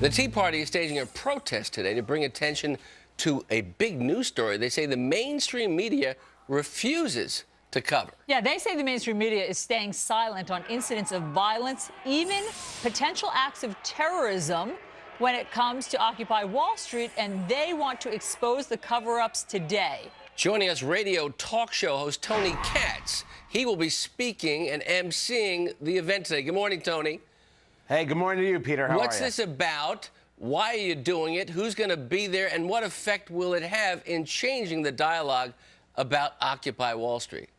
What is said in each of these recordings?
The Tea Party is staging a protest today to bring attention to a big news story they say the mainstream media refuses to cover. Yeah, they say the mainstream media is staying silent on incidents of violence, even potential acts of terrorism when it comes to Occupy Wall Street, and they want to expose the cover-ups today. Joining us, radio talk show host Tony Katz. He will be speaking and emceeing the event today. Good morning, Tony. Hey, good morning to you, Peter. How are you? What's this about? Why are you doing it? Who's going to be there? And what effect will it have in changing the dialogue about Occupy Wall Street?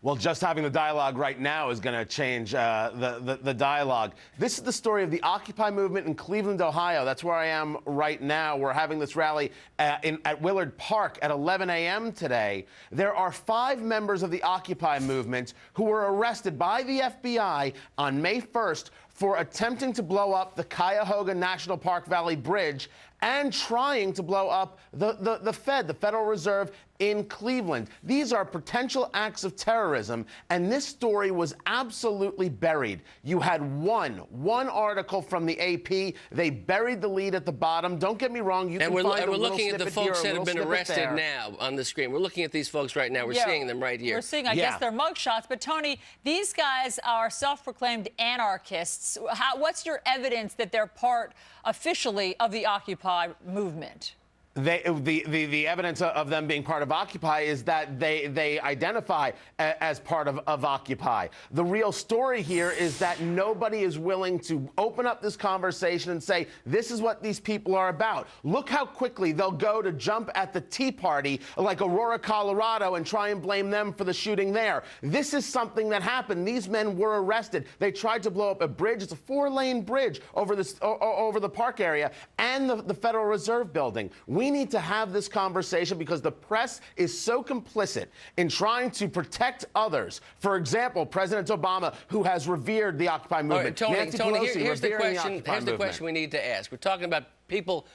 Well, just having the dialogue right now is going to change the dialogue. This is the story of the Occupy movement in Cleveland, Ohio. That's where I am right now. We're having this rally at Willard Park at 11 a.m. today. There are 5 members of the Occupy movement who were arrested by the FBI on May 1st for attempting to blow up the Cuyahoga National Park Valley Bridge and trying to blow up the Federal Reserve in Cleveland. These are potential acts of terrorism, and this story was absolutely buried. You had one article from the AP. They buried the lead at the bottom. Don't get me wrong. You can find a little snippet here, we're looking at the folks that have been arrested there. now on the screen. We're looking at these folks right now. We're seeing them right here. We're seeing, I guess, their mugshots. But, Tony, these guys are self-proclaimed anarchists. What's your evidence that they're part, officially, of the Occupy movement? The evidence of them being part of Occupy is that they identify as part of Occupy. The real story here is that nobody is willing to open up this conversation and say, this is what these people are about. Look how quickly they'll go to jump at the Tea Party like Aurora, Colorado, and try and blame them for the shooting there. This is something that happened. These men were arrested. They tried to blow up a bridge. It's a 4-lane bridge over the park area and the Federal Reserve building. We need to have this conversation because the press is so complicit in trying to protect others. For example, President Obama, who has revered the Occupy movement. All right, Nancy Tony, Pelosi here's the revering question we need to ask. We're talking about people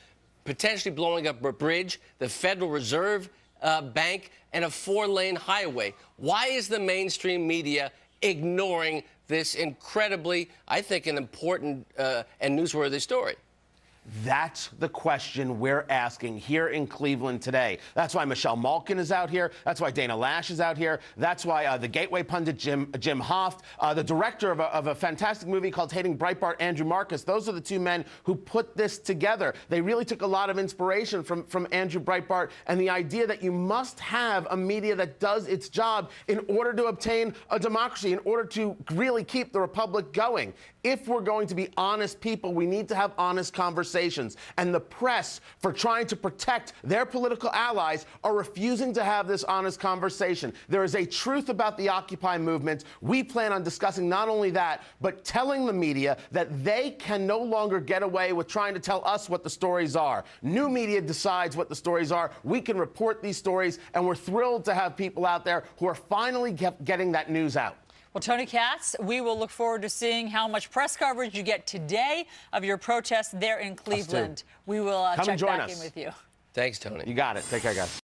potentially blowing up a bridge, the Federal Reserve Bank, and a 4-lane highway. Why is the mainstream media ignoring this incredibly, I think, an important and newsworthy story? That's the question we're asking here in Cleveland today. That's why Michelle Malkin is out here. That's why Dana Lash is out here. That's why the Gateway pundit Jim Hoft, the director of a fantastic movie called Hating Breitbart, Andrew Marcus. Those are the 2 men who put this together. They really took a lot of inspiration from Andrew Breitbart and the idea that you must have a media that does its job in order to obtain a democracy, in order to really keep the republic going. If we're going to be honest people, we need to have honest conversations. And the press, for trying to protect their political allies, are refusing to have this honest conversation. There is a truth about the Occupy movement. We plan on discussing not only that, but telling the media that they can no longer get away with trying to tell us what the stories are. New media decides what the stories are. We can report these stories, and we're thrilled to have people out there who are finally getting that news out. Well, Tony Katz, we will look forward to seeing how much press coverage you get today of your protest there in Cleveland. We will check back in with you. Thanks, Tony. You got it. Take care, guys.